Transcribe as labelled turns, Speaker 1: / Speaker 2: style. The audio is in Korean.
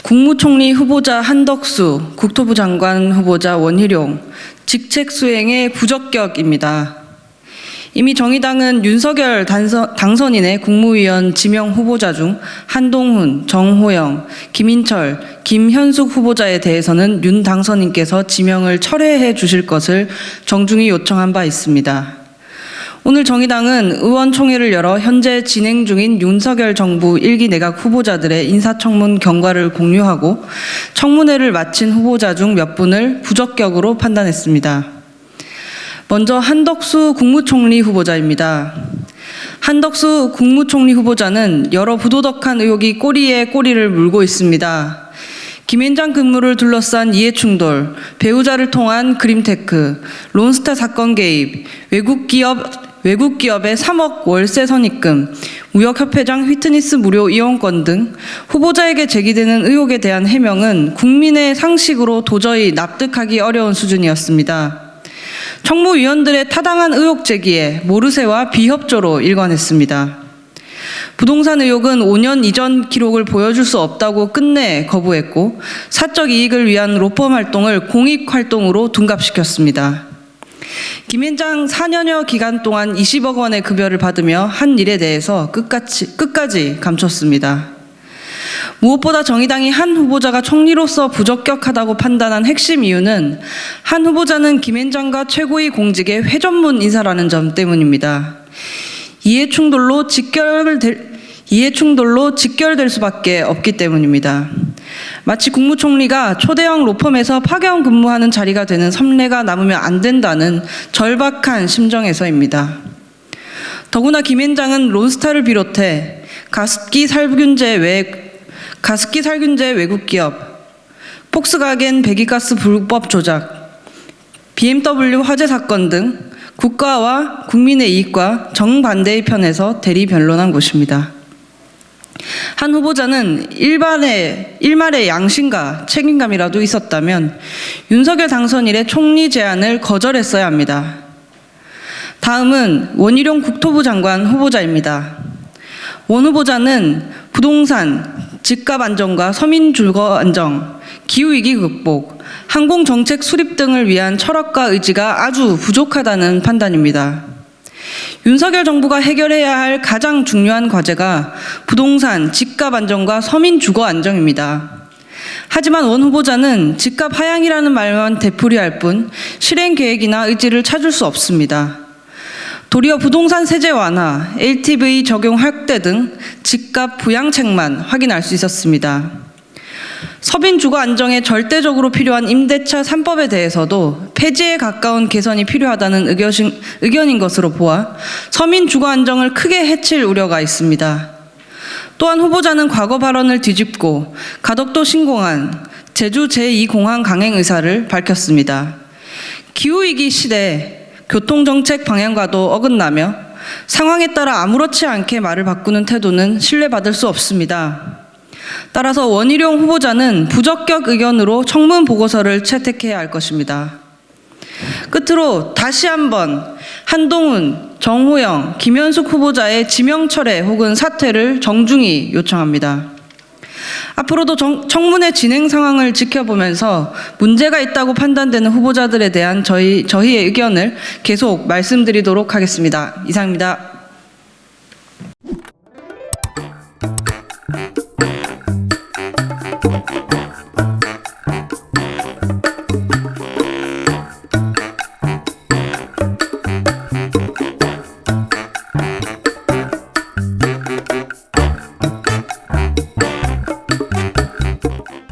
Speaker 1: 국무총리 후보자 한덕수, 국토부 장관 후보자 원희룡, 직책 수행의 부적격입니다. 이미 정의당은 윤석열 당선인의 국무위원 지명 후보자 중 한동훈, 정호영, 김인철, 김현숙 후보자에 대해서는 윤 당선인께서 지명을 철회해 주실 것을 정중히 요청한 바 있습니다. 오늘 정의당은 의원총회를 열어 현재 진행 중인 윤석열 정부 1기 내각 후보자들의 인사청문 경과를 공유하고 청문회를 마친 후보자 중 몇 분을 부적격으로 판단했습니다. 먼저 한덕수 국무총리 후보자입니다. 한덕수 국무총리 후보자는 여러 부도덕한 의혹이 꼬리에 꼬리를 물고 있습니다. 김앤장 근무를 둘러싼 이해충돌, 배우자를 통한 그림테크, 론스타 사건 개입, 외국 기업의 3억 월세 선입금, 무역협회장 휘트니스 무료 이용권 등 후보자에게 제기되는 의혹에 대한 해명은 국민의 상식으로 도저히 납득하기 어려운 수준이었습니다. 청무위원들의 타당한 의혹 제기에 모르쇠와 비협조로 일관했습니다. 부동산 의혹은 5년 이전 기록을 보여줄 수 없다고 끝내 거부했고 사적 이익을 위한 로펌 활동을 공익 활동으로 둔갑시켰습니다. 김앤장 4년여 기간 동안 20억 원의 급여를 받으며 한 일에 대해서 끝까지 감췄습니다. 무엇보다 정의당이 한 후보자가 총리로서 부적격하다고 판단한 핵심 이유는 한 후보자는 김앤장과 최고위 공직의 회전문 인사라는 점 때문입니다. 이해충돌로 직결될 수밖에 없기 때문입니다. 마치 국무총리가 초대형 로펌에서 파견 근무하는 자리가 되는 선례가 남으면 안 된다는 절박한 심정에서입니다. 더구나 김앤장은 론스타를 비롯해 가습기 살균제 외국 기업, 폭스바겐 배기가스 불법 조작, BMW 화재 사건 등 국가와 국민의 이익과 정반대의 편에서 대리 변론한 곳입니다. 한 후보자는 일말의 양심과 책임감이라도 있었다면 윤석열 당선인의 총리 제안을 거절했어야 합니다. 다음은 원희룡 국토부 장관 후보자입니다. 원 후보자는 부동산, 집값 안정과 서민 주거 안정, 기후위기 극복, 항공정책 수립 등을 위한 철학과 의지가 아주 부족하다는 판단입니다. 윤석열 정부가 해결해야 할 가장 중요한 과제가 부동산, 집값 안정과 서민 주거 안정입니다. 하지만 원 후보자는 집값 하향이라는 말만 되풀이할 뿐 실행 계획이나 의지를 찾을 수 없습니다. 도리어 부동산 세제 완화, LTV 적용 확대 등 집값 부양책만 확인할 수 있었습니다. 서민 주거 안정에 절대적으로 필요한 임대차 3법에 대해서도 폐지에 가까운 개선이 필요하다는 의견인 것으로 보아 서민 주거 안정을 크게 해칠 우려가 있습니다. 또한 후보자는 과거 발언을 뒤집고 가덕도 신공항, 제주 제2공항 강행 의사를 밝혔습니다. 기후위기 시대 교통정책 방향과도 어긋나며 상황에 따라 아무렇지 않게 말을 바꾸는 태도는 신뢰받을 수 없습니다. 따라서 원희룡 후보자는 부적격 의견으로 청문 보고서를 채택해야 할 것입니다. 끝으로 다시 한번 한동훈, 정호영, 김현숙 후보자의 지명 철회 혹은 사퇴를 정중히 요청합니다. 앞으로도 청문회 진행 상황을 지켜보면서 문제가 있다고 판단되는 후보자들에 대한 저희의 의견을 계속 말씀드리도록 하겠습니다. 이상입니다.